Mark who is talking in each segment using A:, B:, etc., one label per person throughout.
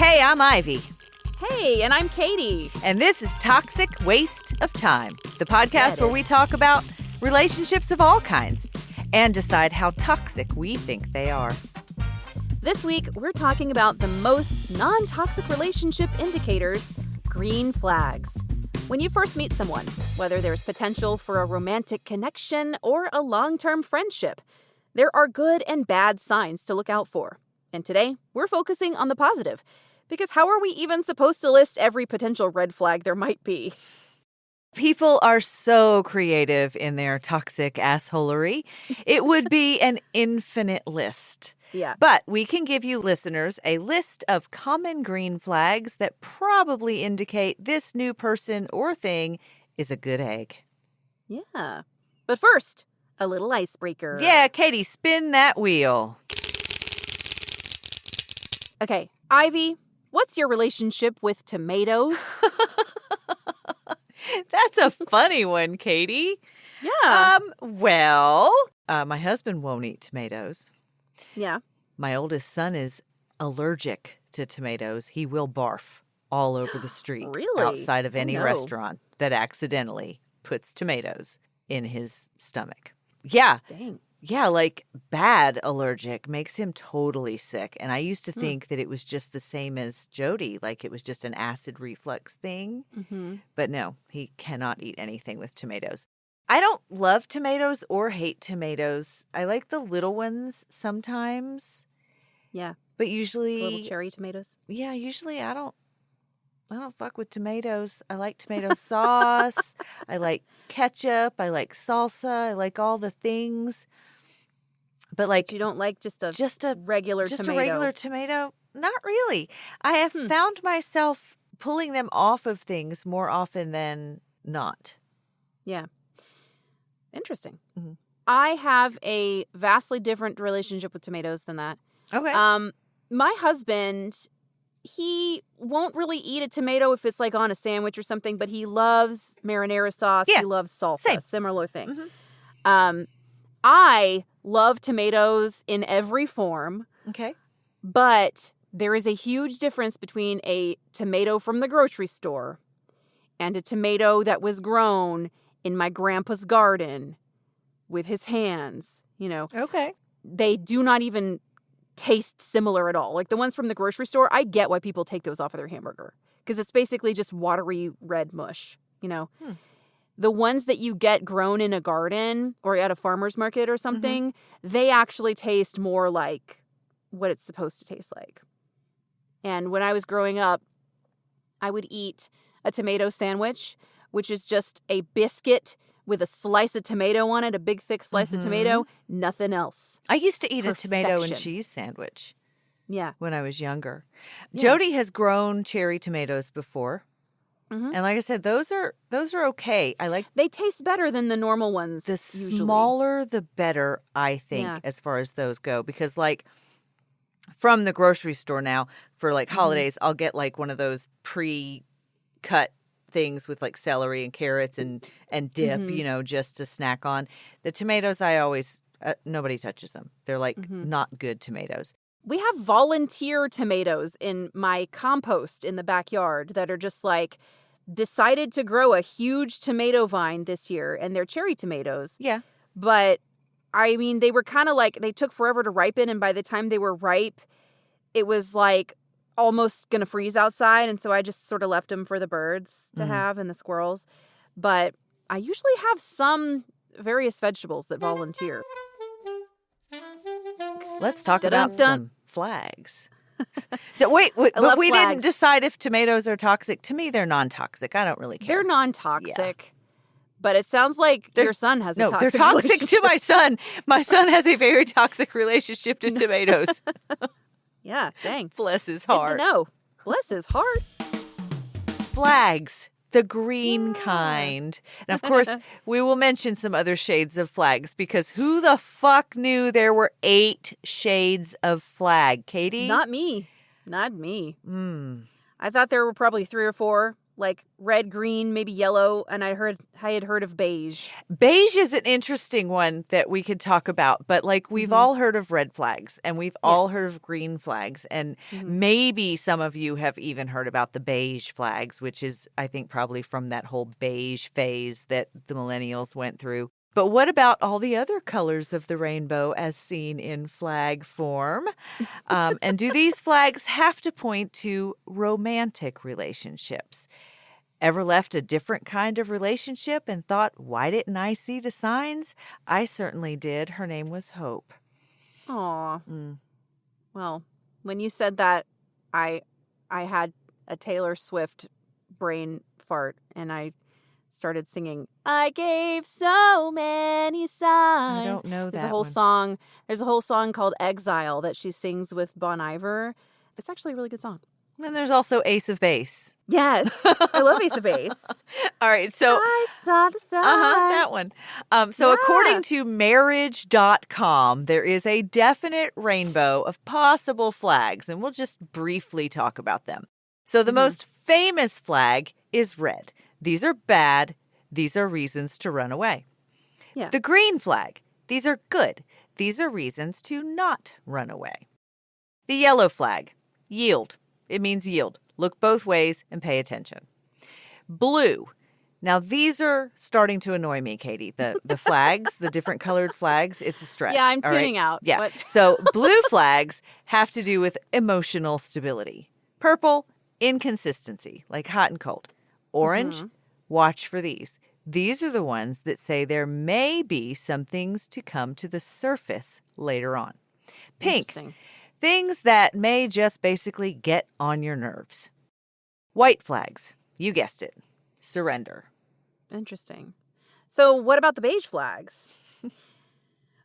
A: Hey, I'm Ivy.
B: Hey, and I'm Katie.
A: And this is Toxic Waste of Time, the podcast where we talk about relationships of all kinds and decide how toxic we think they are.
B: This week, we're talking about the most non-toxic relationship indicators, green flags. When you first meet someone, whether there's potential for a romantic connection or a long-term friendship, there are good and bad signs to look out for. And today, we're focusing on the positive. Because how are we even supposed to list every potential red flag there might be?
A: People are so creative in their toxic assholery. It would be an infinite list.
B: Yeah.
A: But we can give you listeners a list of common green flags that probably indicate this new person or thing is a good egg.
B: Yeah. But first, a little icebreaker.
A: Yeah, Katie, spin that wheel.
B: Okay, Ivy, what's your relationship with tomatoes?
A: That's a funny one, Katie.
B: Yeah.
A: My husband won't eat tomatoes.
B: Yeah.
A: My oldest son is allergic to tomatoes. He will barf all over the street
B: Really?
A: outside of any
B: no.
A: restaurant that accidentally puts tomatoes in his stomach. Yeah.
B: Dang.
A: Yeah, like bad allergic makes him totally sick. And I used to think that it was just the same as Jody, like it was just an acid reflux thing.
B: Mm-hmm.
A: But no, he cannot eat anything with tomatoes. I don't love tomatoes or hate tomatoes. I like the little ones sometimes.
B: Yeah.
A: But usually,
B: Little cherry tomatoes.
A: yeah, usually I don't fuck with tomatoes. I like tomato sauce. I like ketchup. I like salsa. I like all the things. But like,
B: But you don't like just a regular
A: just
B: tomato.
A: a regular tomato? Not really. I have found myself pulling them off of things more often than not.
B: Yeah. Interesting.
A: Mm-hmm.
B: I have a vastly different relationship with tomatoes than that.
A: Okay.
B: My husband, he won't really eat a tomato if it's like on a sandwich or something, but he loves marinara sauce.
A: Yeah.
B: He loves salsa.
A: Same.
B: Similar thing.
A: Mm-hmm.
B: I love tomatoes in every form,
A: Okay.
B: but there is a huge difference between a tomato from the grocery store and a tomato that was grown in my grandpa's garden with his hands. You know,
A: Okay.
B: they do not even taste similar at all. Like the ones from the grocery store, I get why people take those off of their hamburger because it's basically just watery red mush, you know. The ones that you get grown in a garden or at a farmer's market or something, they actually taste more like what it's supposed to taste like. And when I was growing up, I would eat a tomato sandwich, which is just a biscuit with a slice of tomato on it, a big thick slice of tomato, nothing else.
A: I used to eat a tomato and
B: Perfection.
A: cheese sandwich
B: Yeah.
A: when I was younger.
B: Yeah.
A: Jody has grown cherry tomatoes before.
B: Mhm.
A: And like I said, those are okay. I like
B: They taste better than the normal ones
A: the
B: usually.
A: smaller the better, I think,
B: Yeah.
A: as far as those go. Because like from the grocery store now for like holidays, I'll get like one of those pre-cut things with like celery and carrots and dip, you know, just to snack on. The tomatoes, I always nobody touches them. They're like not good tomatoes.
B: We have volunteer tomatoes in my compost in the backyard that are just like decided to grow a huge tomato vine this year, and they're cherry tomatoes.
A: Yeah.
B: But I mean, they were kind of like, they took forever to ripen, and by the time they were ripe, it was like almost going to freeze outside, and so I just sort of left them for the birds to have and the squirrels. But I usually have some various vegetables that volunteer.
A: Let's talk about
B: Dun-dun-dun.
A: some flags. So wait,
B: I
A: but
B: love
A: we
B: flags.
A: didn't decide if tomatoes are toxic. To me, they're non-toxic. I don't really care.
B: They're non-toxic. But it sounds like your son has a
A: No,
B: toxic
A: they're toxic to
B: relationship.
A: my son. My son has a very toxic relationship to tomatoes.
B: Yeah, dang.
A: Bless his
B: Good to
A: heart.
B: know. Bless his heart.
A: Flags, the green kind. And of course, we will mention some other shades of flags because who the fuck knew there were 8 shades of flag, Katie?
B: Not me. Not me. I thought there were probably 3 or 4. like red, green, maybe yellow, and I had heard of beige.
A: Beige is an interesting one that we could talk about, but like we've all heard of red flags and we've all heard of green flags, and maybe some of you have even heard about the beige flags, which is, I think, probably from that whole beige phase that the millennials went through. But what about all the other colors of the rainbow as seen in flag form? And do these flags have to point to romantic relationships? Ever left a different kind of relationship and thought, why didn't I see the signs? I certainly did. Her name was Hope.
B: Aw. Well, when you said that, I had a Taylor Swift brain fart, and I started singing, I gave so many signs.
A: I don't know
B: There's
A: that
B: a whole
A: one.
B: song. There's a whole song called Exile that she sings with Bon Iver. It's actually a really good song.
A: And there's also Ace of Base.
B: Yes. I love Ace of Base.
A: All right, so
B: I saw the sign.
A: that one. So
B: Yeah.
A: according to marriage.com, there is a definite rainbow of possible flags, and we'll just briefly talk about them. So the most famous flag is red. These are bad. These are reasons to run away.
B: Yeah.
A: The green flag. These are good. These are reasons to not run away. The yellow flag. Yield. It means yield. Look both ways and pay attention. Blue. Now, these are starting to annoy me, Katie. The flags, the different colored flags, it's a stretch.
B: Yeah, I'm
A: all right?
B: tuning out.
A: Yeah.
B: What?
A: So blue flags have to do with emotional stability. Purple, inconsistency, like hot and cold. Orange, watch for these. These are the ones that say there may be some things to come to the surface later on. Pink,
B: Interesting.
A: things that may just basically get on your nerves. White flags, you guessed it, surrender.
B: Interesting. So what about the beige flags?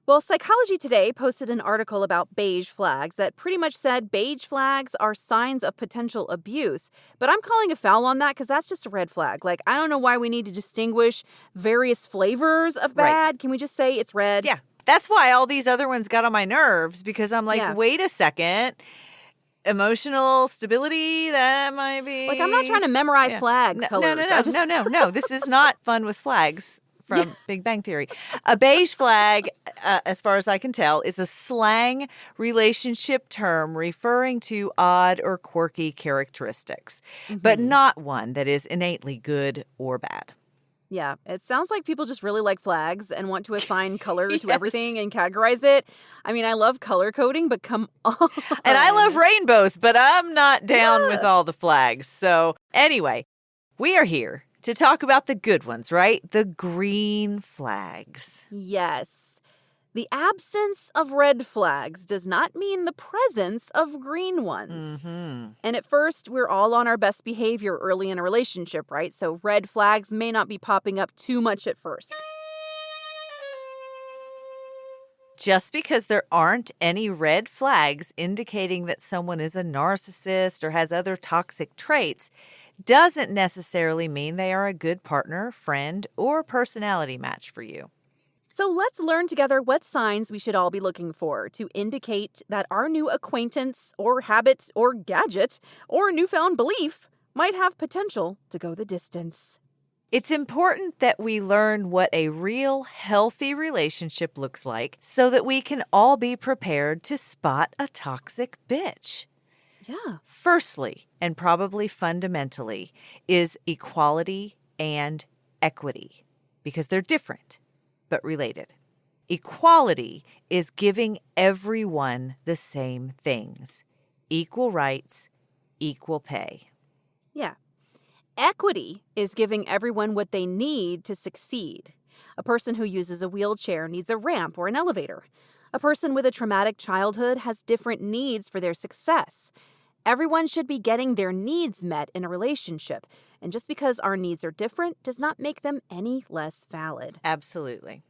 B: Well, Psychology Today posted an article about beige flags that pretty much said beige flags are signs of potential abuse. But I'm calling a foul on that because that's just a red flag. Like, I don't know why we need to distinguish various flavors of
A: Right.
B: bad. Can we just say it's red?
A: Yeah, that's why all these other ones got on my nerves, because I'm like,
B: Yeah.
A: wait a second. Emotional stability, that might be...
B: Like, I'm not trying to memorize flags colors.
A: No. This is not fun with flags from Big Bang Theory. A beige flag, as far as I can tell, is a slang relationship term referring to odd or quirky characteristics, but not one that is innately good or bad.
B: Yeah, it sounds like people just really like flags and want to assign color to
A: Yes.
B: everything and categorize it. I mean, I love color coding, but come on.
A: And I love rainbows, but I'm not down with all the flags. So anyway, we are here to talk about the good ones, right? The green flags.
B: Yes. The absence of red flags does not mean the presence of green ones. And at first, we're all on our best behavior early in a relationship, right? So red flags may not be popping up too much at first.
A: Just because there aren't any red flags indicating that someone is a narcissist or has other toxic traits doesn't necessarily mean they are a good partner, friend, or personality match for you.
B: So let's learn together what signs we should all be looking for to indicate that our new acquaintance or habit or gadget or newfound belief might have potential to go the distance.
A: It's important that we learn what a real healthy relationship looks like so that we can all be prepared to spot a toxic bitch.
B: Yeah.
A: Firstly, and probably fundamentally, is equality and equity, because they're different but related. Equality is giving everyone the same things: equal rights, equal pay.
B: Yeah. Equity is giving everyone what they need to succeed. A person who uses a wheelchair needs a ramp or an elevator. A person with a traumatic childhood has different needs for their success. Everyone should be getting their needs met in a relationship. And just because our needs are different does not make them any less valid.
A: Absolutely.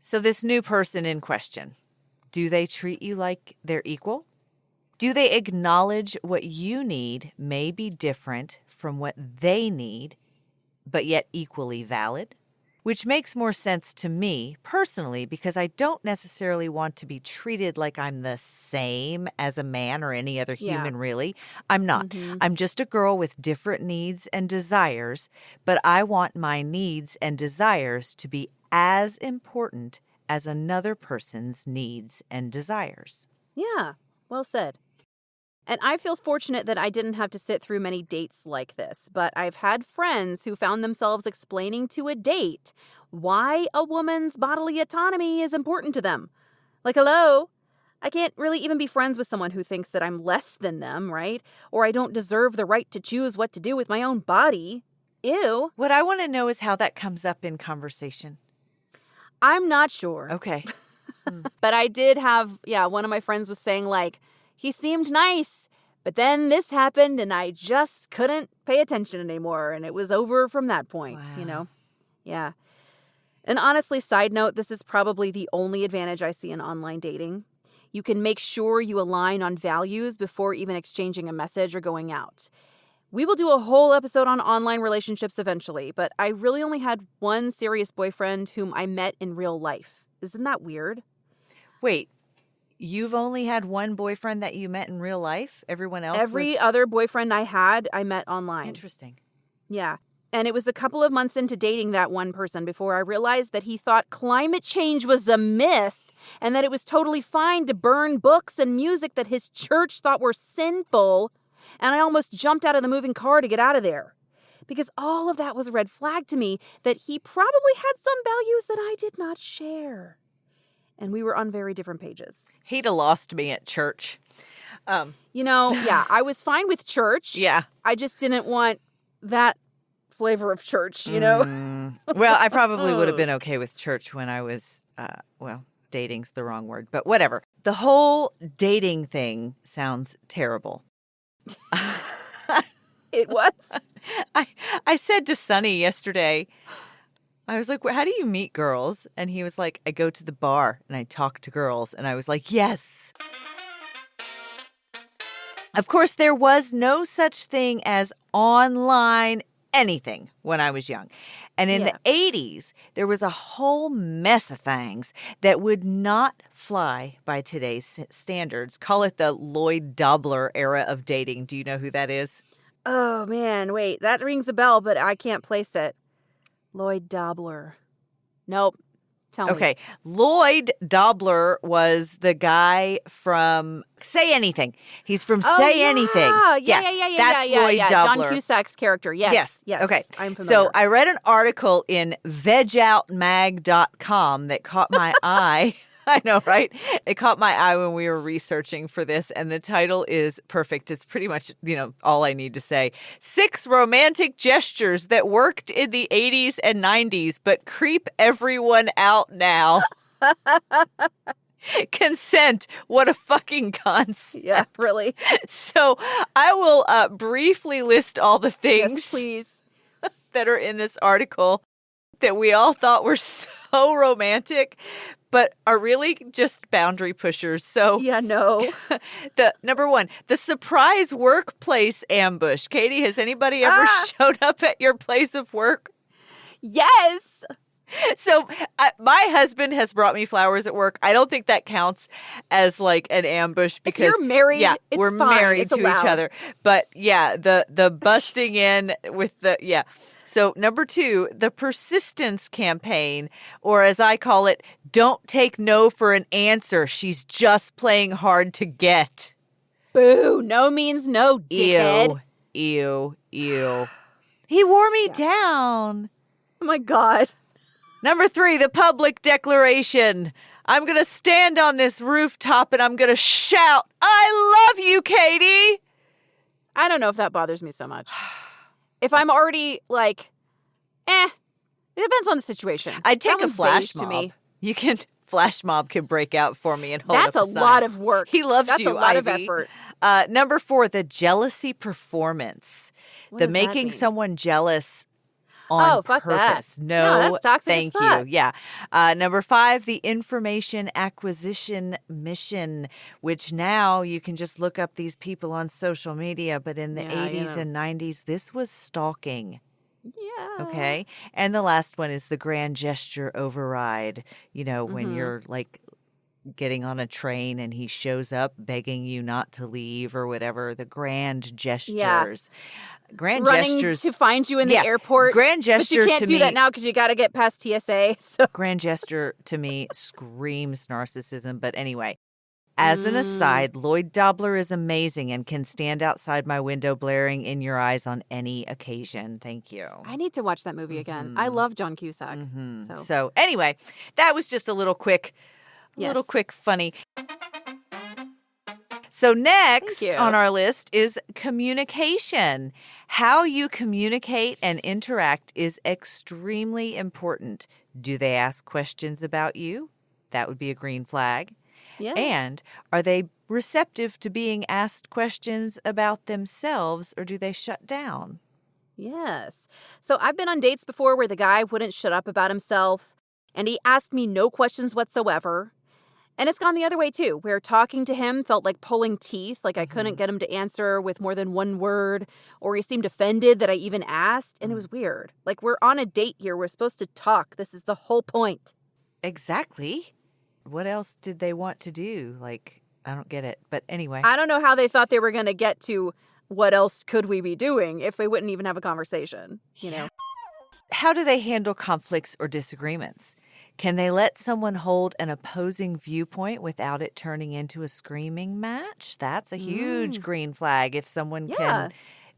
A: So this new person in question, do they treat you like they're equal? Do they acknowledge what you need may be different from what they need, but yet equally valid? which makes more sense to me personally because I don't necessarily want to be treated like I'm the same as a man or any other human, really. I'm not. I'm just a girl with different needs and desires, but I want my needs and desires to be as important as another person's needs and desires.
B: Yeah, well said. And I feel fortunate that I didn't have to sit through many dates like this, but I've had friends who found themselves explaining to a date why a woman's bodily autonomy is important to them. Like, hello, I can't really even be friends with someone who thinks that I'm less than them, right? Or I don't deserve the right to choose what to do with my own body. Ew.
A: What I want to know is how that comes up in conversation.
B: I'm not sure.
A: Okay.
B: But I did have, one of my friends was saying, like, he seemed nice, but then this happened and I just couldn't pay attention anymore. And it was over from that point, Yeah. And honestly, side note, this is probably the only advantage I see in online dating. You can make sure you align on values before even exchanging a message or going out. We will do a whole episode on online relationships eventually, but I really only had one serious boyfriend whom I met in real life. Isn't that weird?
A: Wait, you've only had one boyfriend that you met in real life? Everyone else
B: Every other boyfriend I had, I met online.
A: Interesting.
B: Yeah. And it was a couple of months into dating that one person before I realized that he thought climate change was a myth and that it was totally fine to burn books and music that his church thought were sinful. And I almost jumped out of the moving car to get out of there. Because all of that was a red flag to me that he probably had some values that I did not share. And we were on very different pages.
A: He'd have lost me at church.
B: I was fine with church.
A: Yeah.
B: I just didn't want that flavor of church,
A: Well, I probably would have been okay with church when I was, dating's the wrong word, but whatever. The whole dating thing sounds terrible.
B: It was.
A: I said to Sonny yesterday, I was like, how do you meet girls? And he was like, I go to the bar and I talk to girls. And I was like, yes. Of course, there was no such thing as online anything when I was young. And in the 80s, there was a whole mess of things that would not fly by today's standards. Call it the Lloyd Dobler era of dating. Do you know who that is?
B: Oh, man, wait. That rings a bell, but I can't place it. Lloyd Dobler. Nope. Tell me.
A: Okay. Lloyd Dobler was the guy from Say Anything. He's from Say Anything.
B: Yeah.
A: That's Lloyd Dobler.
B: John Cusack's character. Yes.
A: Okay.
B: I'm familiar.
A: So I read an article in vegoutmag.com that caught my eye. I know, right? It caught my eye when we were researching for this, and the title is perfect. It's pretty much, all I need to say. 6 romantic gestures that worked in the 80s and 90s, but creep everyone out now. Consent. What a fucking concept.
B: Yeah, really.
A: So I will briefly list all the things
B: Yes, please.
A: that are in this article that we all thought were so romantic, but are really just boundary pushers. So
B: Yeah, no.
A: the number 1, the surprise workplace ambush. Katie, has anybody ever showed up at your place of work?
B: Yes.
A: So my husband has brought me flowers at work. I don't think that counts as like an ambush because
B: if you're married, it's
A: we're
B: fine.
A: married
B: It's
A: to
B: allowed.
A: each other. But the busting in with the So number 2, the persistence campaign, or as I call it, don't take no for an answer. She's just playing hard to get.
B: Boo. No means no, dickhead.
A: Ew. He wore me down.
B: Oh, my God.
A: Number 3, the public declaration. I'm going to stand on this rooftop and I'm going to shout, I love you, Katie.
B: I don't know if that bothers me so much. If I'm already like, it depends on the situation.
A: I'd take
B: That
A: a
B: one's
A: flash
B: beige
A: mob.
B: to me.
A: Flash mob can break out for me and hold
B: That's
A: up
B: a
A: sign.
B: lot of work.
A: He loves
B: That's
A: you,
B: a lot of
A: Ivy.
B: effort.
A: Number 4, the jealousy performance.
B: What
A: The
B: does that
A: making
B: mean?
A: someone jealous on
B: fuck that.
A: purpose.
B: No, that's toxic as
A: thank
B: fuck.
A: you. Yeah. Number 5, the information acquisition mission, which now you can just look up these people on social media. But in the 80s and 90s, this was stalking.
B: Yeah.
A: Okay. And the last one is the grand gesture override. When
B: Mhm.
A: you're like getting on a train and he shows up begging you not to leave or whatever, the grand
B: Yeah.
A: gestures. Grand
B: Running
A: gestures.
B: to find you in the
A: Yeah.
B: airport.
A: Grand
B: But you
A: gesture
B: can't
A: to
B: do that
A: me.
B: now because you got to get past TSA. So.
A: Grand gesture to me screams narcissism. But anyway, as an aside, Lloyd Dobler is amazing and can stand outside my window blaring in your eyes on any occasion. Thank you.
B: I need to watch that movie again. I love John Cusack.
A: So anyway, that was just a little quick funny. So next
B: you.
A: on our list is communication. How you communicate and interact is extremely important. Do they ask questions about you? That would be a green flag.
B: Yeah.
A: And are they receptive to being asked questions about themselves, or do they shut down?
B: Yes. So I've been on dates before where the guy wouldn't shut up about himself, and he asked me no questions whatsoever. And it's gone the other way too, where talking to him felt like pulling teeth, like I couldn't get him to answer with more than one word, or he seemed offended that I even asked, and it was weird. Like, we're on a date here, we're supposed to talk. This is the whole point.
A: Exactly. What else did they want to do? Like, I don't get it. But anyway.
B: I don't know how they thought they were going to get to what else could we be doing if we wouldn't even have a conversation, you know?
A: How do they handle conflicts or disagreements? Can they let someone hold an opposing viewpoint without it turning into a screaming match? That's a huge green flag if someone can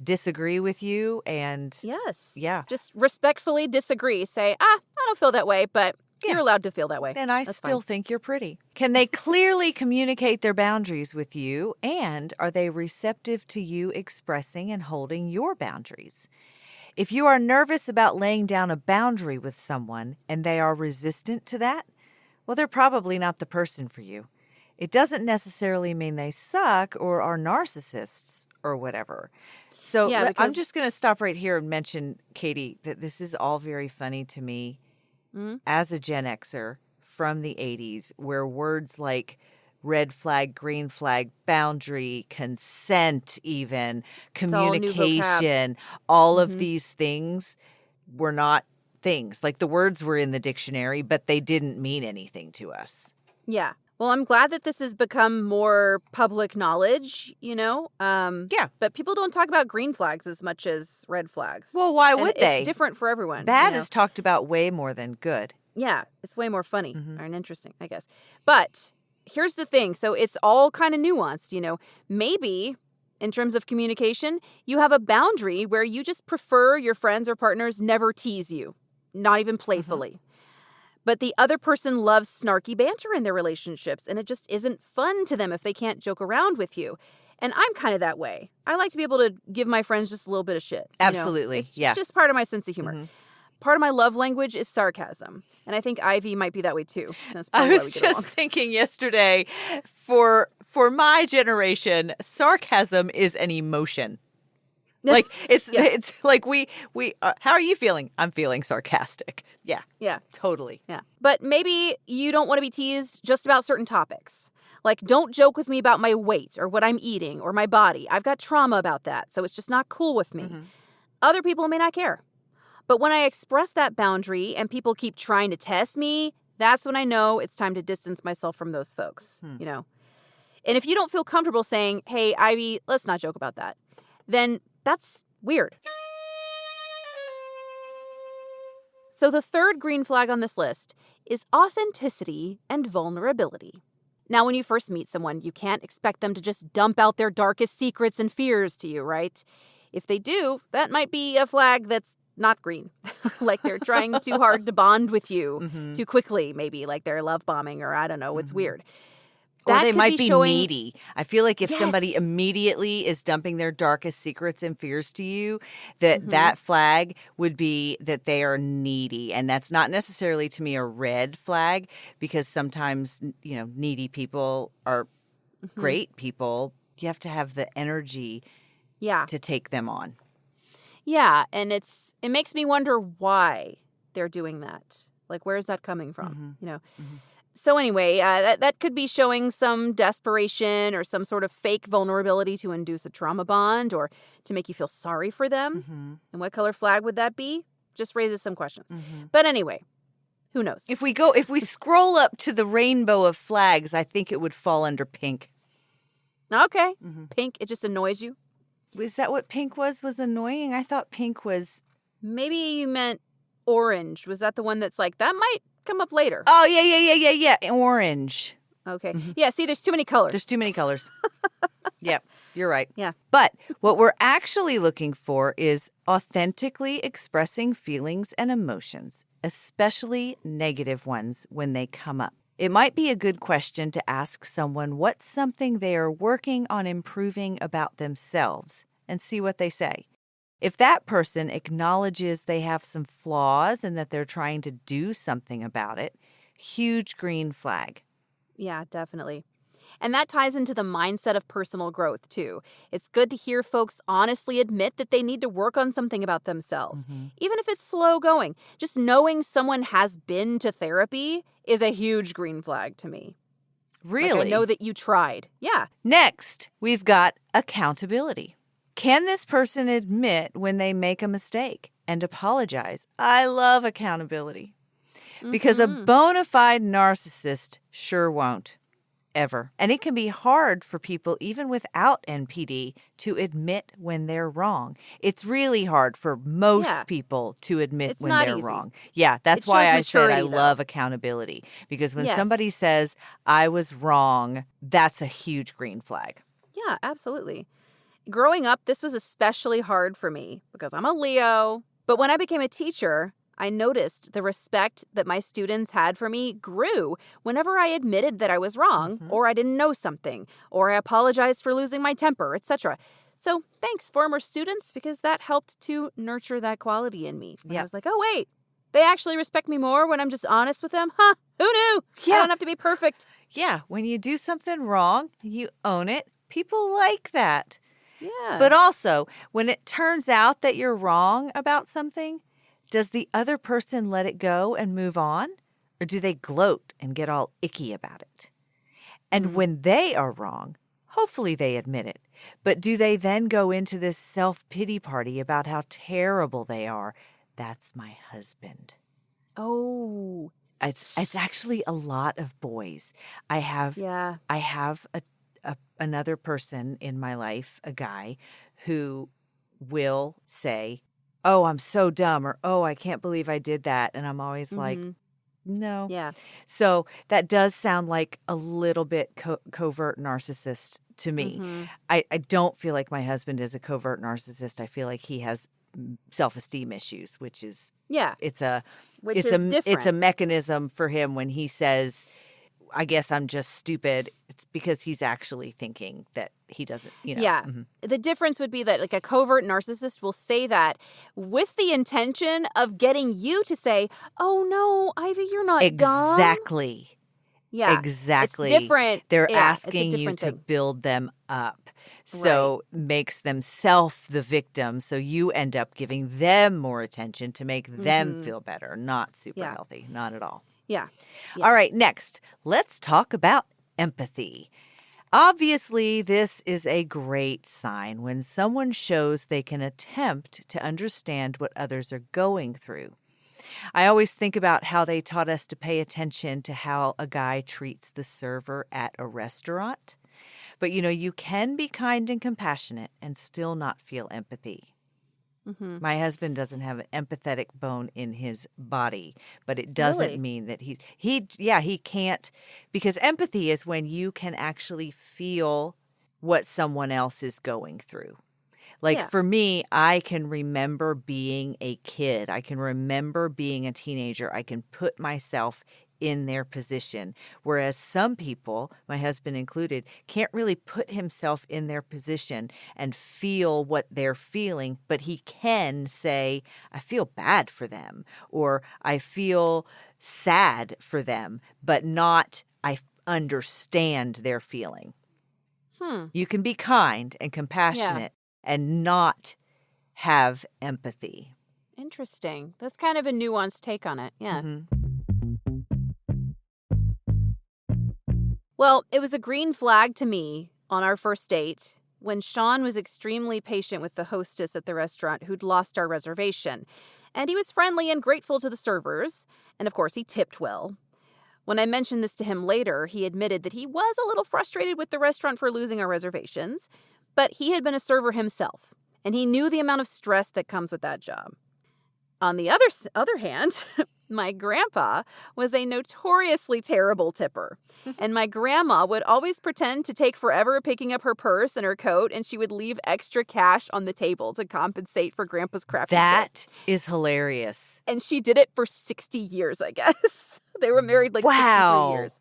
A: disagree with you and
B: Yes.
A: Yeah.
B: Just respectfully disagree. Say, I don't feel that way, but you're allowed to feel that way.
A: then I
B: That's
A: still
B: fine.
A: think you're pretty. Can they clearly communicate their boundaries with you, and are they receptive to you expressing and holding your boundaries? If you are nervous about laying down a boundary with someone and they are resistant to that, well, they're probably not the person for you. It doesn't necessarily mean they suck or are narcissists or whatever. So
B: Yeah,
A: I'm
B: because-
A: just going to stop right here and mention, Katie, that this is all very funny to me as a Gen Xer from the 80s, where words like red flag, green flag, boundary, consent, even
B: all new vocab.
A: communication, all of these things were not things. Like the words were in the dictionary, but they didn't mean anything to us.
B: Yeah. Well, I'm glad that this has become more public knowledge, you know?
A: Yeah.
B: But people don't talk about green flags as much as red flags.
A: Well, why
B: And
A: would they?
B: It's different for everyone.
A: Bad
B: you know?
A: is talked about way more than good.
B: Yeah, it's way more funny and interesting, I guess. But here's the thing. So it's all kind of nuanced, you know. Maybe in terms of communication, you have a boundary where you just prefer your friends or partners never tease you, not even playfully. But the other person loves snarky banter in their relationships, and it just isn't fun to them if they can't joke around with you. And I'm kind of that way. I like to be able to give my friends just a little bit of shit. you know?
A: Absolutely,
B: It's
A: yeah.
B: just part of my sense of humor. Part of my love language is sarcasm. And I think Ivy might be that way too. That's
A: I
B: probably why
A: was
B: we get
A: just
B: along.
A: thinking yesterday, for my generation, sarcasm is an emotion. Like it's like we how are you feeling? I'm feeling sarcastic. Yeah.
B: Yeah.
A: Totally.
B: Yeah. But maybe you don't want to be teased just about certain topics. Like, don't joke with me about my weight or what I'm eating or my body. I've got trauma about that, so it's just not cool with me. Other people may not care. But when I express that boundary and people keep trying to test me, that's when I know it's time to distance myself from those folks, you know. And if you don't feel comfortable saying, hey, Ivy, let's not joke about that, then that's weird. So the third green flag on this list is authenticity and vulnerability. Now, when you first meet someone, you can't expect them to just dump out their darkest secrets and fears to you, right? If they do, that might be a flag that's not green. Like they're trying too hard to bond with you too quickly, maybe, like they're love bombing or I don't know, it's weird.
A: Or
B: That
A: they
B: could
A: might be
B: showing-
A: needy. I feel like if somebody
B: Yes.
A: immediately is dumping their darkest secrets and fears to you, that flag would be that they are needy. And that's not necessarily to me a red flag, because sometimes, you know, needy people are great people. You have to have the energy
B: Yeah.
A: to take them on.
B: Yeah, and it makes me wonder why they're doing that. Like, where is that coming from? You know. So anyway, that could be showing some desperation or some sort of fake vulnerability to induce a trauma bond or to make you feel sorry for them.
A: Mm-hmm.
B: And what color flag would that be? Just raises some questions.
A: Mm-hmm.
B: But anyway, who knows?
A: If we scroll up to the rainbow of flags, I think it would fall under pink.
B: Okay.
A: Mm-hmm.
B: Pink, it just annoys you.
A: Is that what pink was annoying? I thought pink was...
B: Maybe you meant orange. Was that the one that's like, that might come up later?
A: Oh, yeah. Orange.
B: Okay. Yeah, see, there's too many colors.
A: There's too many colors. Yep, you're right.
B: Yeah.
A: But what we're actually looking for is authentically expressing feelings and emotions, especially negative ones when they come up. It might be a good question to ask someone what's something they are working on improving about themselves and see what they say. If that person acknowledges they have some flaws and that they're trying to do something about it, huge green flag.
B: Yeah, definitely. And that ties into the mindset of personal growth, too. It's good to hear folks honestly admit that they need to work on something about themselves, even if it's slow going. Just knowing someone has been to therapy is a huge green flag to me.
A: Really?
B: Like, I know that you tried. Yeah.
A: Next, we've got accountability. Can this person admit when they make a mistake and apologize? I love accountability. Because a bona fide narcissist sure won't. Ever. And it can be hard for people, even without NPD, to admit when they're wrong. It's really hard for most people to admit
B: It's
A: when
B: not
A: they're
B: easy.
A: wrong. Yeah, that's
B: It
A: why
B: shows
A: I said I
B: maturity, though.
A: love accountability. Because when
B: Yes.
A: somebody says, I was wrong, that's a huge green flag.
B: Yeah, absolutely. Growing up, this was especially hard for me because I'm a Leo. But when I became a teacher, I noticed the respect that my students had for me grew whenever I admitted that I was wrong or I didn't know something or I apologized for losing my temper, etc. So thanks, former students, because that helped to nurture that quality in me. And I was like, oh, wait, they actually respect me more when I'm just honest with them? Huh, who knew?
A: Yeah.
B: I don't have to be perfect.
A: Yeah, when you do something wrong, you own it. People like that.
B: Yeah.
A: But also, when it turns out that you're wrong about something, does the other person let it go and move on? Or do they gloat and get all icky about it? And when they are wrong, hopefully they admit it. But do they then go into this self-pity party about how terrible they are? That's my husband.
B: Oh.
A: It's actually a lot of boys. I have another person in my life, a guy, who will say, oh, I'm so dumb, or, oh, I can't believe I did that. And I'm always like, no.
B: Yeah.
A: So that does sound like a little bit covert narcissist to me. I don't feel like my husband is a covert narcissist. I feel like he has self-esteem issues, which is, it's a mechanism for him when he says, I guess I'm just stupid. It's because he's actually thinking that he doesn't,
B: Yeah. The difference would be that like a covert narcissist will say that with the intention of getting you to say, oh, no, Ivy, you're not dumb.
A: Exactly.
B: Yeah.
A: Exactly.
B: It's different.
A: They're
B: Yeah, it's a
A: asking you
B: different
A: to
B: thing.
A: build them up. So makes themselves the victim. So you end up giving them more attention to make them feel better. Not super healthy. Not at all.
B: Yeah.
A: All right, next, let's talk about empathy. Obviously, this is a great sign when someone shows they can attempt to understand what others are going through. I always think about how they taught us to pay attention to how a guy treats the server at a restaurant. But, you can be kind and compassionate and still not feel empathy. My husband doesn't have an empathetic bone in his body, but it doesn't mean that he can't, because empathy is when you can actually feel what someone else is going through. Like for me, I can remember being a kid. I can remember being a teenager. I can put myself in their position. Whereas some people, my husband included, can't really put himself in their position and feel what they're feeling, but he can say, I feel bad for them, or I feel sad for them, but not, I understand their feeling. You can be kind and compassionate and not have empathy.
B: Interesting. That's kind of a nuanced take on it. Yeah. Well, it was a green flag to me on our first date when Sean was extremely patient with the hostess at the restaurant who'd lost our reservation. And he was friendly and grateful to the servers. And of course, he tipped well. When I mentioned this to him later, he admitted that he was a little frustrated with the restaurant for losing our reservations, but he had been a server himself, and he knew the amount of stress that comes with that job. On the other hand, my grandpa was a notoriously terrible tipper, and my grandma would always pretend to take forever picking up her purse and her coat, and she would leave extra cash on the table to compensate for grandpa's crappy tip.
A: That is hilarious.
B: And she did it for 60 years, I guess. They were married like 63 years.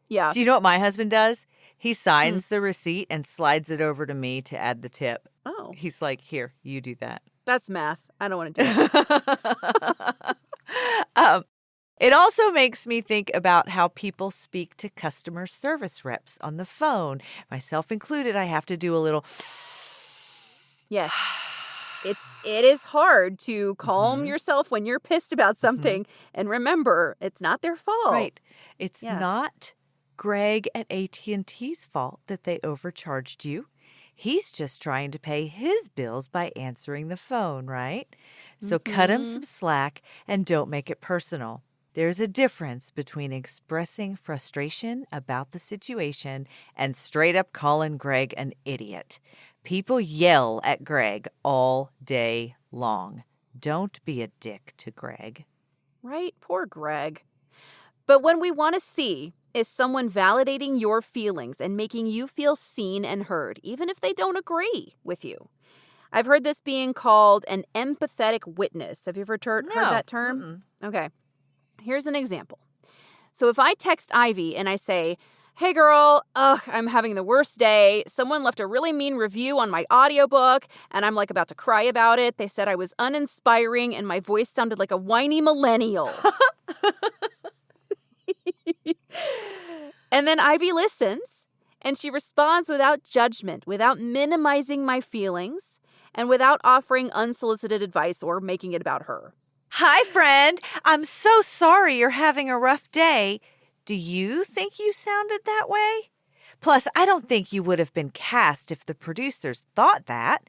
B: Yeah.
A: Do you know what my husband does? He signs the receipt and slides it over to me to add the tip.
B: Oh.
A: He's like, here, you do that.
B: That's math. I don't want to do it.
A: It also makes me think about how people speak to customer service reps on the phone. Myself included, I have to do a little...
B: Yes. It is hard to calm yourself when you're pissed about something. And remember, it's not their fault.
A: Right. It's not Greg at AT&T's fault that they overcharged you. He's just trying to pay his bills by answering the phone, right? So cut him some slack and don't make it personal. There's a difference between expressing frustration about the situation and straight up calling Greg an idiot. People yell at Greg all day long. Don't be a dick to Greg.
B: Right? Poor Greg. But when we want to see is someone validating your feelings and making you feel seen and heard, even if they don't agree with you. I've heard this being called an empathetic witness. Have you ever heard that term? Okay. Here's an example. So if I text Ivy and I say, hey girl, I'm having the worst day. Someone left a really mean review on my audiobook and I'm like about to cry about it. They said I was uninspiring and my voice sounded like a whiny millennial. And then Ivy listens and she responds without judgment, without minimizing my feelings, and without offering unsolicited advice or making it about her.
A: Hi, friend. I'm so sorry you're having a rough day. Do you think you sounded that way? Plus, I don't think you would have been cast if the producers thought that.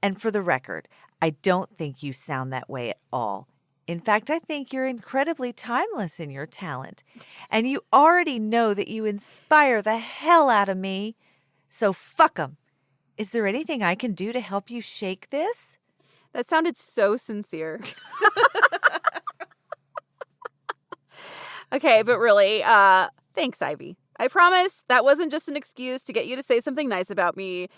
A: And for the record, I don't think you sound that way at all. In fact, I think you're incredibly timeless in your talent. And you already know that you inspire the hell out of me. So fuck 'em. Is there anything I can do to help you shake this?
B: That sounded so sincere. Okay, but really, thanks, Ivy. I promise that wasn't just an excuse to get you to say something nice about me.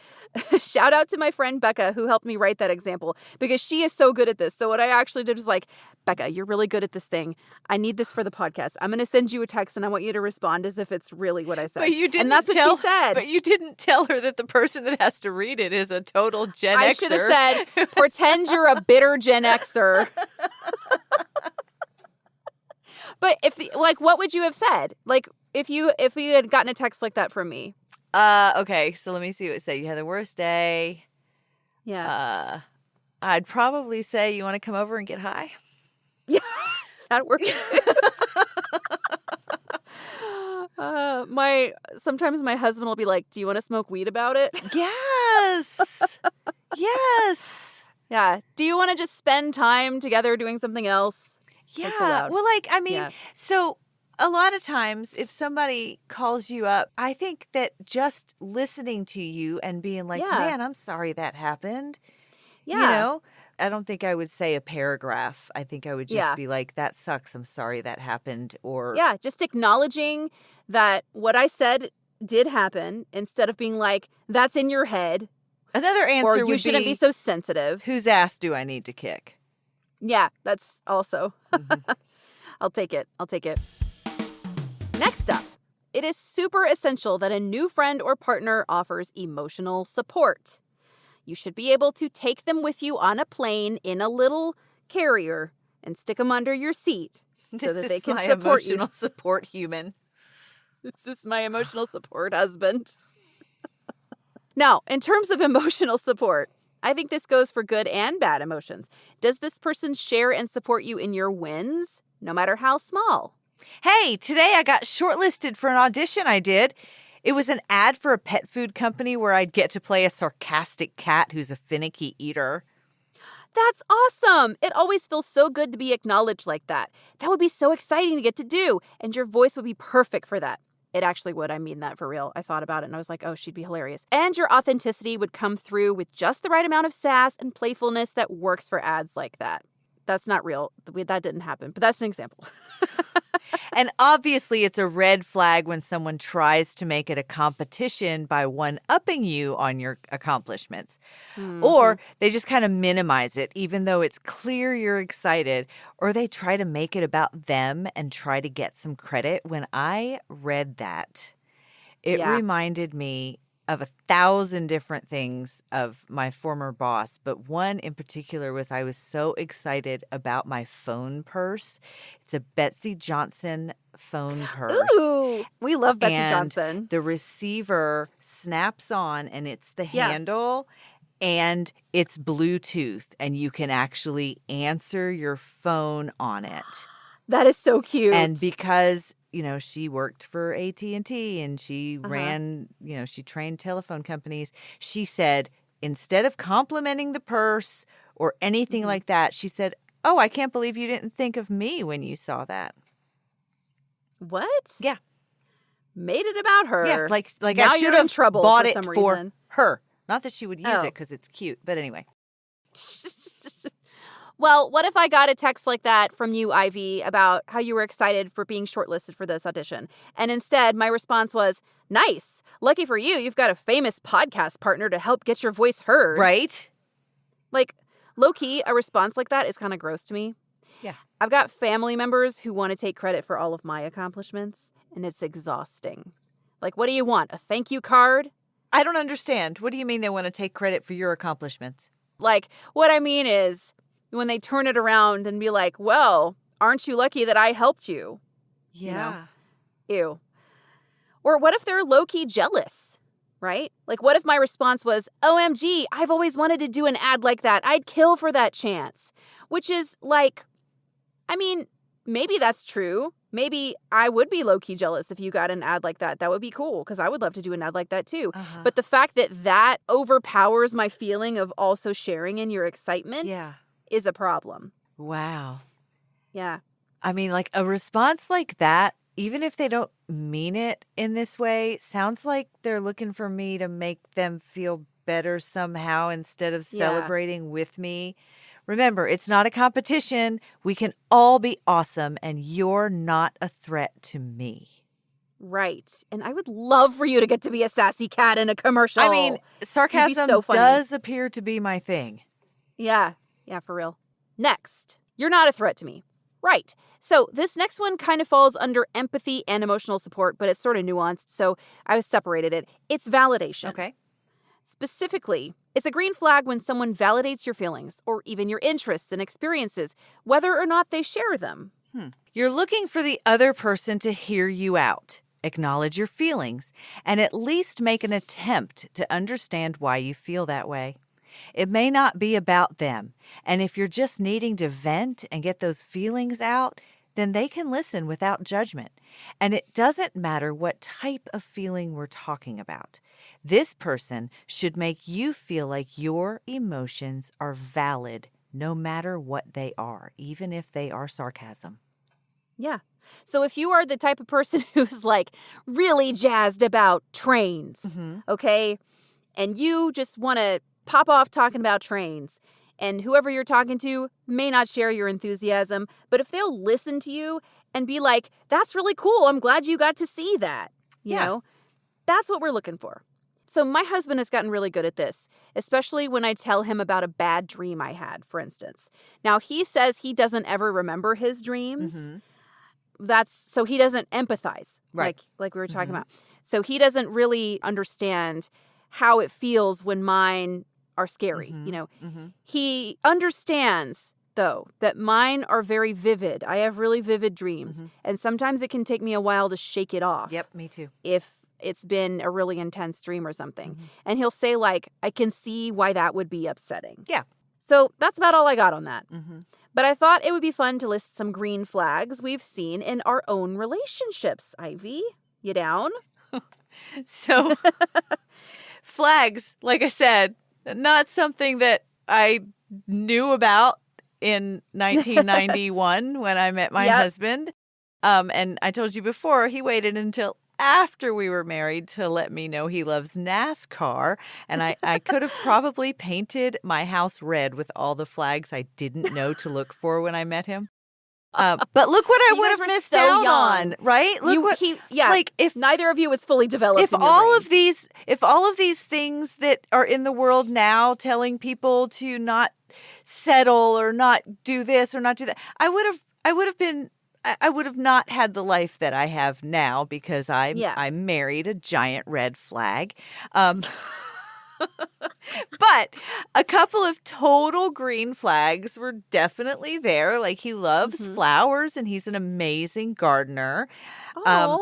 B: Shout out to my friend Becca, who helped me write that example, because she is so good at this. So what I actually did was like, Becca, you're really good at this thing. I need this for the podcast. I'm going to send you a text, and I want you to respond as if it's really what I said.
A: But you didn't
B: and that's what she said.
A: But you didn't tell her that the person that has to read it is a total Gen Xer.
B: I should have said, pretend you're a bitter Gen Xer. But what would you have said? Like, if you had gotten a text like that from me.
A: Okay, so let me see what it said. You had the worst day.
B: Yeah.
A: I'd probably say, you want to come over and get high?
B: Yeah, that works too. Sometimes my husband will be like, do you want to smoke weed about it?
A: Yes. Yes.
B: Yeah. Do you want to just spend time together doing something else?
A: Yeah. Well, so a lot of times if somebody calls you up, I think that just listening to you and being like, man, I'm sorry that happened.
B: Yeah.
A: You know, I don't think I would say a paragraph. I think I would just be like, that sucks. I'm sorry that happened. Or
B: just acknowledging that what I said did happen instead of being like, that's in your head.
A: Another answer would be,
B: you shouldn't be so sensitive.
A: Whose ass do I need to kick?
B: Yeah, that's also. I'll take it. Next up, it is super essential that a new friend or partner offers emotional support. You should be able to take them with you on a plane in a little carrier and stick them under your seat so that they can support you.
A: This is my emotional support human.
B: This is my emotional support husband. Now, in terms of emotional support, I think this goes for good and bad emotions. Does this person share and support you in your wins, no matter how small?
A: Hey, today I got shortlisted for an audition I did. It was an ad for a pet food company where I'd get to play a sarcastic cat who's a finicky eater.
B: That's awesome. It always feels so good to be acknowledged like that. That would be so exciting to get to do, and your voice would be perfect for that. It actually would. I mean that for real. I thought about it and I was like, oh, she'd be hilarious. And your authenticity would come through with just the right amount of sass and playfulness that works for ads like that. That's not real. That didn't happen, but that's an example.
A: And obviously, it's a red flag when someone tries to make it a competition by one-upping you on your accomplishments. Or they just kind of minimize it, even though it's clear you're excited. Or they try to make it about them and try to get some credit. When I read that, it reminded me of 1,000 different things of my former boss, but one in particular was I was so excited about my phone purse. It's a Betsy Johnson phone purse.
B: Ooh, we love Betsy
A: and
B: Johnson.
A: The receiver snaps on and it's the handle and it's Bluetooth and you can actually answer your phone on it.
B: That is so cute.
A: And because she worked for AT&T and she ran, she trained telephone companies. She said, instead of complimenting the purse or anything like that, she said, oh, I can't believe you didn't think of me when you saw that.
B: What?
A: Yeah.
B: Made it about her.
A: Yeah, like
B: now
A: I should
B: you're in
A: have
B: trouble
A: bought
B: for
A: it
B: some
A: for
B: reason.
A: her. Not that she would use
B: Oh.
A: it because it's cute, but anyway.
B: Well, what if I got a text like that from you, Ivy, about how you were excited for being shortlisted for this audition? And instead, my response was, nice. Lucky for you, you've got a famous podcast partner to help get your voice heard.
A: Right?
B: Like, low-key, a response like that is kind of gross to me.
A: Yeah.
B: I've got family members who want to take credit for all of my accomplishments, and it's exhausting. Like, what do you want? A thank you card?
A: I don't understand. What do you mean they want to take credit for your accomplishments?
B: Like, what I mean is, when they turn it around and be like, well, aren't you lucky that I helped you?
A: Yeah.
B: Ew. Or what if they're low-key jealous, right? Like, what if my response was, OMG, I've always wanted to do an ad like that. I'd kill for that chance. Which is like, I mean, maybe that's true. Maybe I would be low-key jealous if you got an ad like that. That would be cool because I would love to do an ad like that too. But the fact that overpowers my feeling of also sharing in your excitement is a problem.
A: Wow.
B: Yeah.
A: I mean, like a response like that, even if they don't mean it in this way, sounds like they're looking for me to make them feel better somehow instead of celebrating with me. Remember, it's not a competition. We can all be awesome, and you're not a threat to me.
B: Right. And I would love for you to get to be a sassy cat in a commercial.
A: I mean, sarcasm
B: so funny.
A: does appear to be my thing.
B: Yeah. Yeah, for real. Next, you're not a threat to me. Right. So this next one kind of falls under empathy and emotional support, but it's sort of nuanced, so I separated it. It's validation.
A: Okay.
B: Specifically, it's a green flag when someone validates your feelings or even your interests and experiences, whether or not they share them.
A: You're looking for the other person to hear you out, acknowledge your feelings, and at least make an attempt to understand why you feel that way. It may not be about them, and if you're just needing to vent and get those feelings out, then they can listen without judgment. And it doesn't matter what type of feeling we're talking about. This person should make you feel like your emotions are valid no matter what they are, even if they are sarcasm.
B: Yeah. So if you are the type of person who's like really jazzed about trains, okay, and you just want to pop off talking about trains, and whoever you're talking to may not share your enthusiasm, but if they'll listen to you and be like, that's really cool, I'm glad you got to see that, you know, that's what we're looking for. So my husband has gotten really good at this, especially when I tell him about a bad dream I had, for instance. Now, he says he doesn't ever remember his dreams. So he doesn't empathize,
A: Right.
B: like we were talking about. So he doesn't really understand how it feels when mine are scary, you know. He understands, though, that mine are very vivid. I have really vivid dreams. And sometimes it can take me a while to shake it off.
A: Yep, me too.
B: If it's been a really intense dream or something. And he'll say, like, I can see why that would be upsetting.
A: Yeah.
B: So that's about all I got on that.
A: Mm-hmm.
B: But I thought it would be fun to list some green flags we've seen in our own relationships. Ivy, you down?
A: So, flags, like I said, not something that I knew about in 1991 when I met my husband. And I told you before, he waited until after we were married to let me know he loves NASCAR. And I could have probably painted my house red with all the flags I didn't know to look for when I met him. But look what I would have missed out on, right? Look like if
B: neither of you was fully developed.
A: If all of these things that are in the world now telling people to not settle or not do this or not do that, I would have not had the life that I have now because I married a giant red flag. But a couple of total green flags were definitely there. Like he loves flowers and he's an amazing gardener.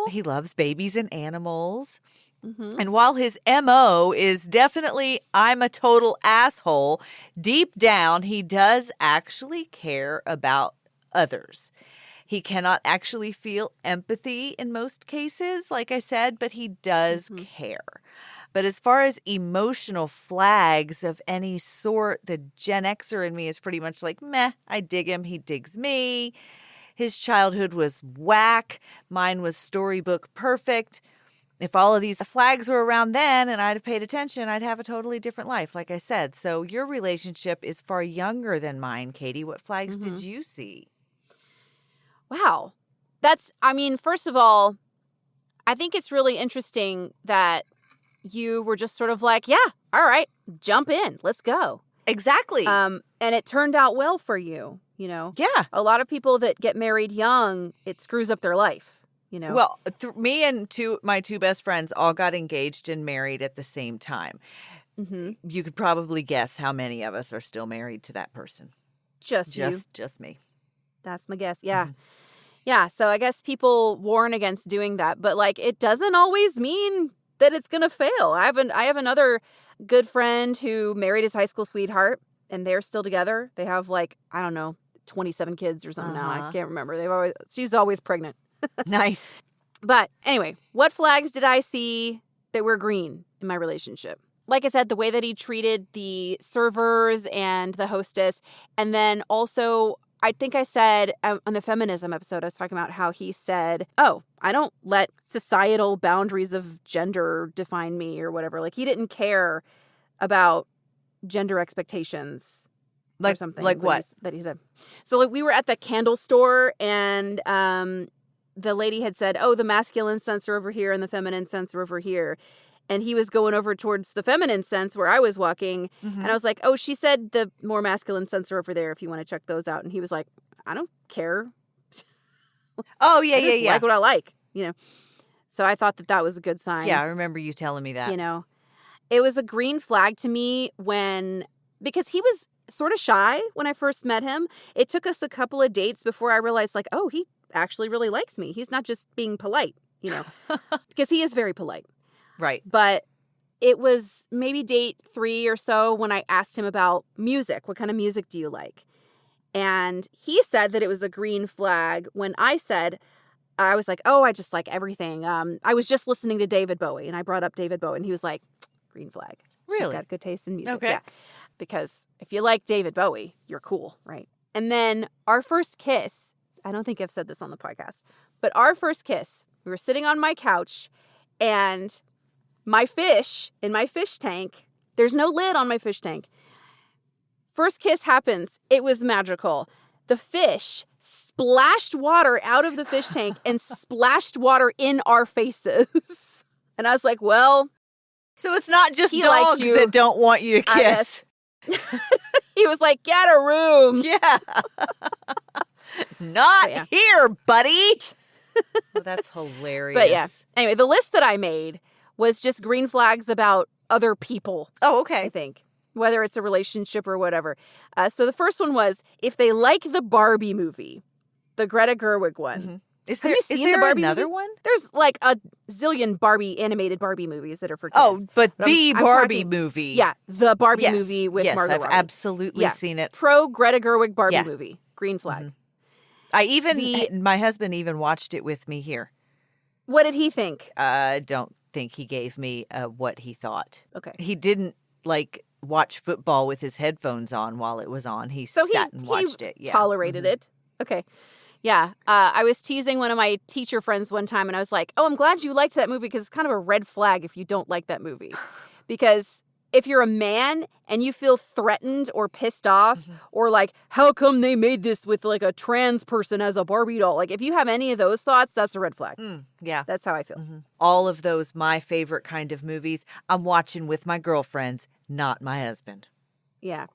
A: He loves babies and animals. Mm-hmm. And while his MO is definitely I'm a total asshole, deep down he does actually care about others. He cannot actually feel empathy in most cases, like I said, but he does care. But as far as emotional flags of any sort, the Gen Xer in me is pretty much like, meh, I dig him, he digs me. His childhood was whack. Mine was storybook perfect. If all of these flags were around then and I'd have paid attention, I'd have a totally different life, like I said. So your relationship is far younger than mine, Katie. What flags did you see?
B: Wow. First of all, I think it's really interesting that you were just sort of like, yeah, all right, jump in, let's go.
A: Exactly.
B: And it turned out well for you, you know?
A: Yeah.
B: A lot of people that get married young, it screws up their life, you know?
A: Well, me and my two best friends all got engaged and married at the same time. Mm-hmm. You could probably guess how many of us are still married to that person.
B: Just you.
A: Just me.
B: That's my guess, yeah. Yeah, so I guess people warn against doing that, but like it doesn't always mean that it's going to fail. I have another good friend who married his high school sweetheart and they're still together. They have 27 kids or something now. I can't remember. She's always pregnant.
A: Nice.
B: But anyway, what flags did I see that were green in my relationship? Like I said, the way that he treated the servers and the hostess. And then also, I think I said on the feminism episode, I was talking about how he said, oh, I don't let societal boundaries of gender define me or whatever. Like he didn't care about gender expectations or something.
A: Like what?
B: That he said. So we were at the candle store and the lady had said, oh, the masculine scents are over here and the feminine scents are over here. And he was going over towards the feminine scents where I was walking. Mm-hmm. And I was like, oh, she said the more masculine scents are over there if you want to check those out. And he was like, I don't care.
A: Oh, yeah,
B: I like what I like, you know. So I thought that was a good sign.
A: Yeah, I remember you telling me that.
B: You know, it was a green flag to me because he was sort of shy when I first met him. It took us a couple of dates before I realized oh, he actually really likes me. He's not just being polite, you know, because he is very polite.
A: Right.
B: But it was maybe date 3 or so when I asked him about music. What kind of music do you like? And he said that it was a green flag when I said, I was like, oh, I just like everything. I was just listening to David Bowie and I brought up David Bowie and he was like, green flag.
A: Really?
B: She's got good taste in music.
A: Okay.
B: Yeah. Because if you like David Bowie, you're cool, right? And then our first kiss, I don't think I've said this on the podcast, but our first kiss, we were sitting on my couch and my fish in my fish tank, there's no lid on my fish tank. First kiss happens. It was magical. The fish splashed water out of the fish tank and splashed water in our faces. And I was like, well.
A: So it's not just dogs that don't want you to kiss.
B: He was like, get a room.
A: Yeah. Not here, buddy. Well, that's hilarious.
B: But yeah. Anyway, the list that I made was just green flags about other people.
A: Oh, okay.
B: I think. Whether it's a relationship or whatever. So the first one was if they like the Barbie movie, the Greta Gerwig one,
A: Is
B: Have
A: there
B: you seen
A: is
B: the
A: there
B: Barbie
A: another
B: movie?
A: one?
B: There's like a zillion animated Barbie movies that are for kids.
A: Oh, but the
B: I'm
A: Barbie
B: talking-
A: movie.
B: Yeah, the Barbie
A: Yes,
B: movie with
A: yes,
B: Margot
A: I've
B: Robbie.
A: absolutely
B: Yeah.
A: seen it.
B: Pro Greta Gerwig Barbie
A: Yeah.
B: movie. Green flag.
A: I even
B: The-
A: my husband even watched it with me here.
B: What did he think?
A: I don't think he gave me what he thought.
B: Okay.
A: He didn't like watch football with his headphones on while it was on. He
B: So
A: sat and watched it. Yeah.
B: tolerated it. Okay. Yeah. I was teasing one of my teacher friends one time, and I was like, oh, I'm glad you liked that movie because it's kind of a red flag if you don't like that movie. Because if you're a man and you feel threatened or pissed off or like, how come they made this with like a trans person as a Barbie doll? Like if you have any of those thoughts, that's a red flag.
A: Yeah.
B: That's how I feel.
A: All of those my favorite kind of movies I'm watching with my girlfriends, not my husband.
B: Yeah.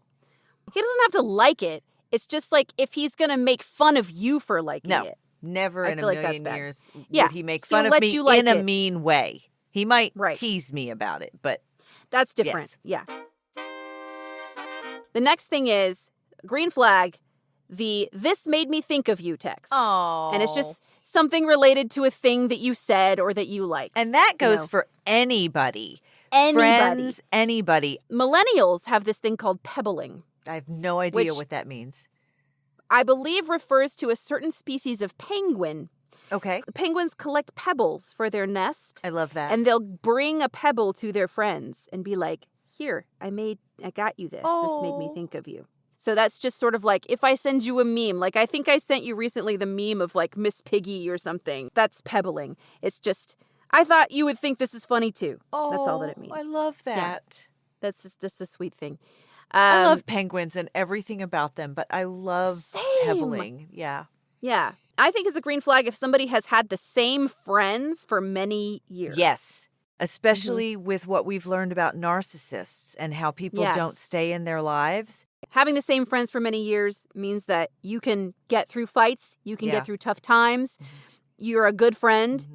B: He doesn't have to like it. It's just like if he's going to make fun of you for liking
A: No.
B: it.
A: Never
B: I
A: in a
B: feel like that's
A: million
B: bad.
A: years
B: Yeah,
A: would he make
B: he'll
A: fun of
B: let
A: me
B: you like
A: in a
B: it.
A: mean way. He might
B: Right.
A: tease me about it, but
B: That's different. Yeah. The next thing is green flag, the this made me think of you text.
A: oh,
B: And it's just something related to a thing that you said or that you liked.
A: and that goes
B: know.
A: for anybody.
B: Anybody.
A: Friends, anybody.
B: Millennials have this thing called pebbling.
A: I have no idea
B: Which-
A: what that means.
B: I believe refers to a certain species of penguin.
A: Okay.
B: Penguins collect pebbles for their nest.
A: I love that.
B: And they'll bring a pebble to their friends and be like, here, I got you this. This made me
A: Oh.
B: think of you. So that's just sort of like if I send you a meme, like I think I sent you recently the meme of like Miss Piggy or something. That's pebbling. It's just, I thought you would think this is funny too. That's all that it means.
A: I love that.
B: That's just a sweet thing.
A: I love penguins and everything about them, but I love
B: Same.
A: pebbling. Yeah.
B: Yeah. I think it's a green flag if somebody has had the same friends for many years.
A: Yes. Especially with what we've learned about narcissists and how people
B: Yes.
A: don't stay in their lives.
B: Having the same friends for many years means that you can get through fights, you can
A: Yeah.
B: get through tough times, you're a good friend,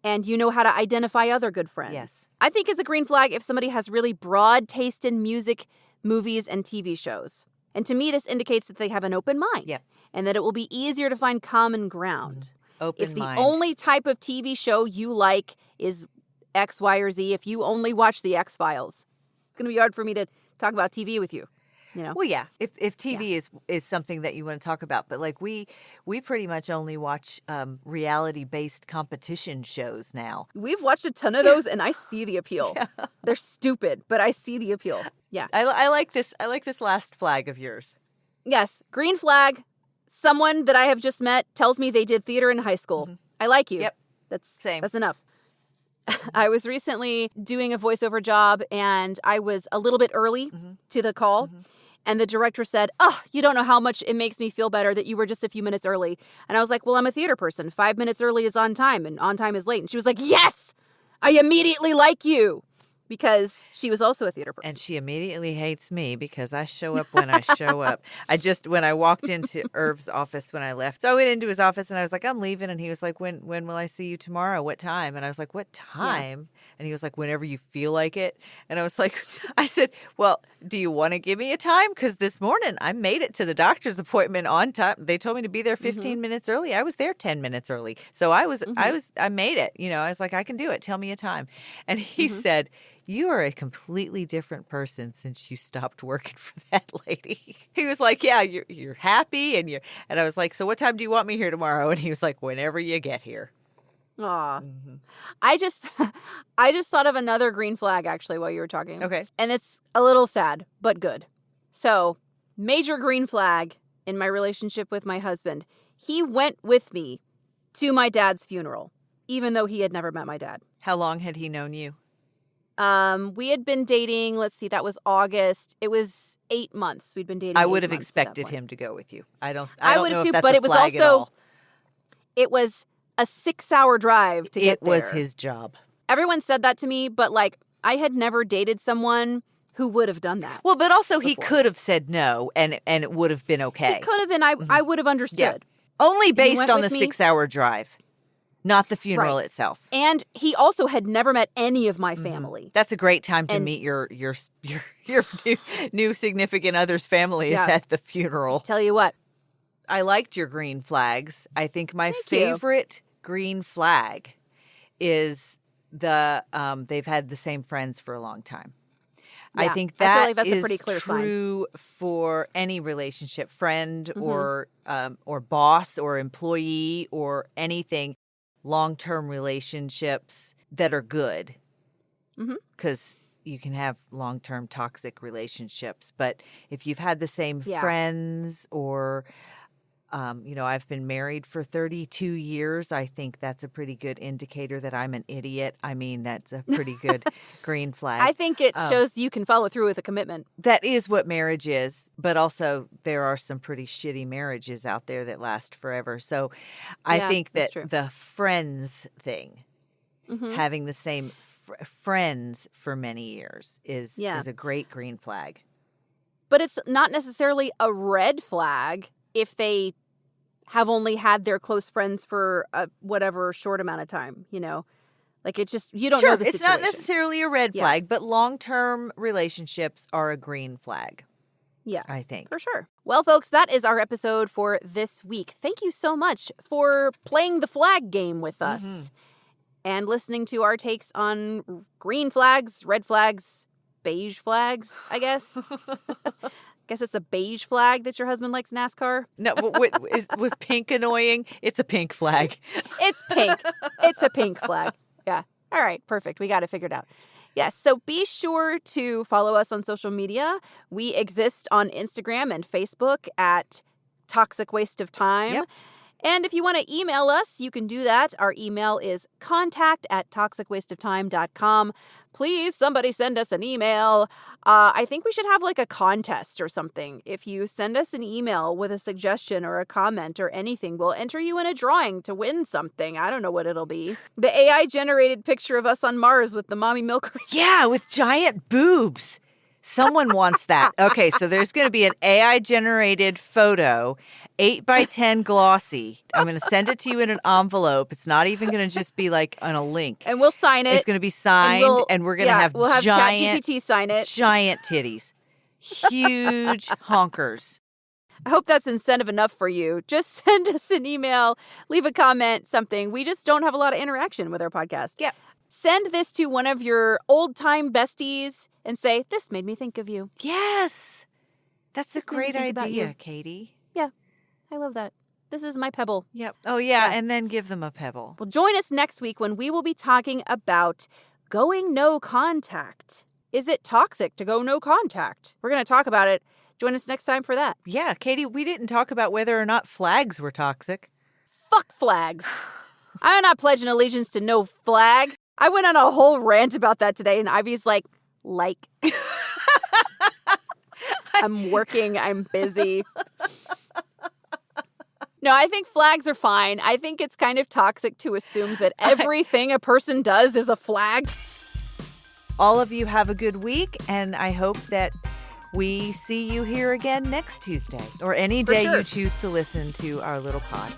B: and you know how to identify other good friends.
A: Yes.
B: I think it's a green flag if somebody has really broad taste in music, movies, and TV shows. And to me, this indicates that they have an open mind.
A: Yeah.
B: And that it will be easier to find common ground.
A: Open
B: If the
A: mind.
B: only type of TV show you like is X, Y, or Z, if you only watch the X-Files, it's going to be hard for me to talk about TV with you. You know?
A: Well, yeah. If TV is something that you want to talk about, but like we pretty much only watch reality based competition shows now.
B: We've watched a ton of those, and I see the appeal. They're stupid, but I see the appeal. Yeah.
A: I like this. I like this last flag of yours.
B: Yes. Green flag. Someone that I have just met tells me they did theater in high school. I like you.
A: Yep.
B: That's
A: Same.
B: That's enough. I was recently doing a voiceover job, and I was a little bit early to the call. And the director said, oh, you don't know how much it makes me feel better that you were just a few minutes early. And I was like, well, I'm a theater person. 5 minutes early is on time, and on time is late. And she was like, yes, I immediately like you. Because she was also a theater person.
A: And she immediately hates me because I show up when I show up. When I walked into Irv's office when I left. So I went into his office and I was like, I'm leaving. And he was like, when will I see you tomorrow? What time? And I was like, what time? And he was like, whenever you feel like it. And I was like, I said, well, do you want to give me a time? Because this morning I made it to the doctor's appointment on time. They told me to be there 15 minutes early. I was there 10 minutes early. So I made it. You know, I was like, I can do it. Tell me a time. And he said, you are a completely different person since you stopped working for that lady. He was like, yeah, you're happy. And I was like, so what time do you want me here tomorrow? And he was like, whenever you get here.
B: Aw. I just thought of another green flag actually while you were talking.
A: Okay.
B: And it's a little sad, but good. So, major green flag in my relationship with my husband. He went with me to my dad's funeral, even though he had never met my dad.
A: How long had he known you?
B: We had been dating, let's see, that was August. It was 8 months. We'd been dating.
A: I would
B: 8
A: have
B: months at that
A: expected
B: point.
A: him to go with you. I don't
B: I
A: know
B: would have
A: if
B: too,
A: that's
B: but
A: a
B: it was
A: flag at
B: also
A: all.
B: it was a 6-hour drive to get
A: It was
B: there.
A: his job.
B: Everyone said that to me, but like I had never dated someone who would have done that.
A: Well, but also he
B: Before.
A: could have said no, and it would have been okay.
B: He could have, and I would have understood.
A: Only based
B: went
A: on the
B: with me.
A: 6-hour drive, not the funeral
B: Right.
A: itself.
B: And he also had never met any of my family.
A: That's a great time to
B: And-
A: meet your new significant other's family is
B: Yeah.
A: at the funeral.
B: Tell you what,
A: I liked your green flags. I think my
B: Thank you.
A: favorite green flag is they've had the same friends for a long time. I
B: Yeah,
A: think
B: I feel
A: that
B: like that's a
A: is
B: pretty clear sign.
A: true for any relationship, friend or boss or employee or anything, long-term relationships that are good. Because you can have long-term toxic relationships, but if you've had the same friends or I've been married for 32 years. I think that's a pretty good indicator that I'm an idiot. I mean, that's a pretty good green flag.
B: I think it shows you can follow through with a commitment.
A: That is what marriage is, but also there are some pretty shitty marriages out there that last forever. So I think that the friends thing, having the same friends for many years is a great green flag.
B: But it's not necessarily a red flag if they have only had their close friends for whatever short amount of time, Like it's just, you don't know the situation.
A: It's not necessarily a red flag, but long-term relationships are a green flag.
B: Yeah,
A: I think.
B: For sure. Well, folks, that is our episode for this week. Thank you so much for playing the flag game with us and listening to our takes on green flags, red flags, beige flags, I guess. Guess it's a beige flag that your husband likes NASCAR.
A: No, was pink annoying? It's a pink flag.
B: It's pink. It's a pink flag. Yeah. All right. Perfect. We got it figured out. Yes. So be sure to follow us on social media. We exist on Instagram and Facebook at Toxic Waste of Time.
A: Yep.
B: And if you want to email us, you can do that. Our email is contact@toxicwasteoftime.com. Please, somebody send us an email. I think we should have like a contest or something. If you send us an email with a suggestion or a comment or anything, we'll enter you in a drawing to win something. I don't know what it'll be. The AI-generated picture of us on Mars with the mommy milkers.
A: Yeah, with giant boobs. Someone wants that. Okay, so there's going to be an AI-generated photo, 8x10 glossy. I'm going to send it to you in an envelope. It's not even going to just be like on a link.
B: And we'll sign it.
A: It's going to be signed, and we're going to have
B: we'll have
A: giant
B: ChatGPT sign it.
A: Giant titties. Huge honkers.
B: I hope that's incentive enough for you. Just send us an email, leave a comment, something. We just don't have a lot of interaction with our podcast.
A: Yeah.
B: Send this to one of your old-time besties and say, this made me think of you.
A: Yes. That's a great idea,
B: you.
A: Katie.
B: Yeah. I love that. This is my pebble.
A: Yep. Oh, yeah. And then give them a pebble.
B: Well, join us next week when we will be talking about going no contact. Is it toxic to go no contact? We're going to talk about it. Join us next time for that.
A: Yeah, Katie, we didn't talk about whether or not flags were toxic.
B: Fuck flags. I'm not pledging allegiance to no flag. I went on a whole rant about that today, and Ivy's like, I'm working, I'm busy. No, I think flags are fine. I think it's kind of toxic to assume that everything a person does is a flag.
A: All of you have a good week, and I hope that we see you here again next Tuesday or any day you choose to listen to our little pod.